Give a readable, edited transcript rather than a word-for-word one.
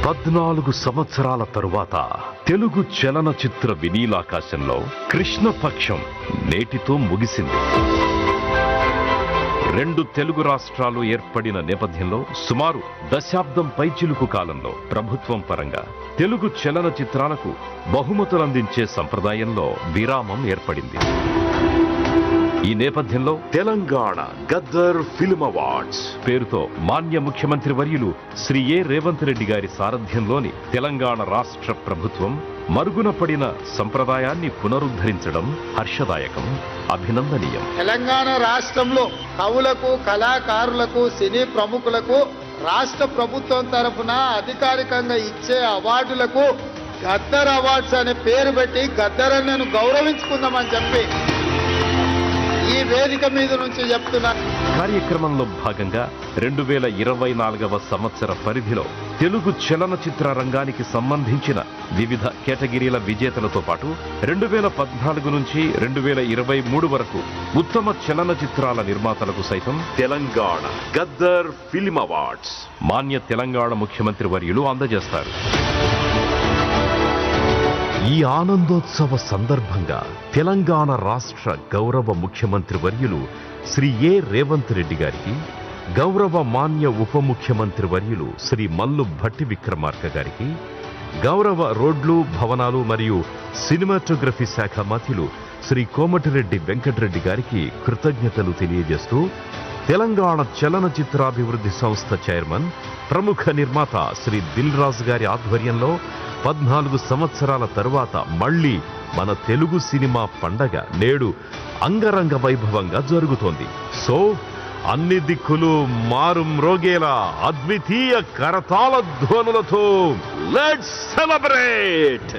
14 సంవత్సరాల తరువాత తెలుగు చలనచిత్ర వినీలాకాశంలో కృష్ణపక్షం నేటితో ముగిసింది. 2 తెలుగు రాష్ట్రాలు ఏర్పడిన నేపథ్యంలో సుమారు దశాబ్దం పైచిలుకు కాలంలో ప్రభుత్వం పరంగా తెలుగు చలనచిత్రాలకు బహుమతులందించే సంప్రదాయంలో విరామం ఏర్పడింది. ఈ నేపథ్యంలో తెలంగాణ గద్దర్ ఫిల్మ్ అవార్డ్స్ పేరుతో మాన్య ముఖ్యమంత్రి వర్యులు శ్రీ ఏ రేవంత్ రెడ్డి గారి సారథ్యంలోని తెలంగాణ రాష్ట్ర ప్రభుత్వం మరుగున పడిన సంప్రదాయాన్ని పునరుద్ధరించడం హర్షదాయకం, అభినందనీయం. తెలంగాణ రాష్ట్రంలో కవులకు, కళాకారులకు, సినీ ప్రముఖులకు రాష్ట్ర ప్రభుత్వం తరఫున అధికారికంగా ఇచ్చే అవార్డులకు గద్దర్ అవార్డ్స్ అనే పేరు పెట్టి గద్దరన్నను గౌరవించుకుందామని చెప్పి ఈ వేదిక మీద నుంచి చెప్తున్నా. కార్యక్రమంలో భాగంగా 2024వ సంవత్సర పరిధిలో తెలుగు చలనచిత్ర రంగానికి సంబంధించిన వివిధ కేటగిరీల విజేతలతో పాటు 2014 నుంచి 2023 వరకు ఉత్తమ చలనచిత్రాల నిర్మాతలకు సైతం తెలంగాణ గద్దర్ ఫిల్మ్ అవార్డ్స్ మాన్య తెలంగాణ ముఖ్యమంత్రి వర్యులు అందజేస్తారు. ఈ ఆనందోత్సవ సందర్భంగా తెలంగాణ రాష్ట్ర గౌరవ ముఖ్యమంత్రి వర్యులు శ్రీ ఏ రేవంత్ రెడ్డి గారికి, గౌరవ మాన్య ఉప ముఖ్యమంత్రి వర్యులు శ్రీ మల్లు భట్టి విక్రమార్క గారికి, గౌరవ రోడ్లు, భవనాలు మరియు సినిమాటోగ్రఫీ శాఖ మంత్రులు శ్రీ కోమటిరెడ్డి వెంకటరెడ్డి గారికి కృతజ్ఞతలు తెలియజేస్తూ తెలంగాణ చలనచిత్రాభివృద్ధి సంస్థ చైర్మన్, ప్రముఖ నిర్మాత శ్రీ దిల్ రాజు గారి ఆధ్వర్యంలో 14 సంవత్సరాల తరువాత మళ్లీ మన తెలుగు సినిమా పండగ నేడు అంగరంగ వైభవంగా జరుగుతోంది. సో అన్ని దిక్కులు మారుమ్రోగేలా అద్వితీయ కరతాళ ధ్వనులతో లెట్స్ సెలబ్రేట్.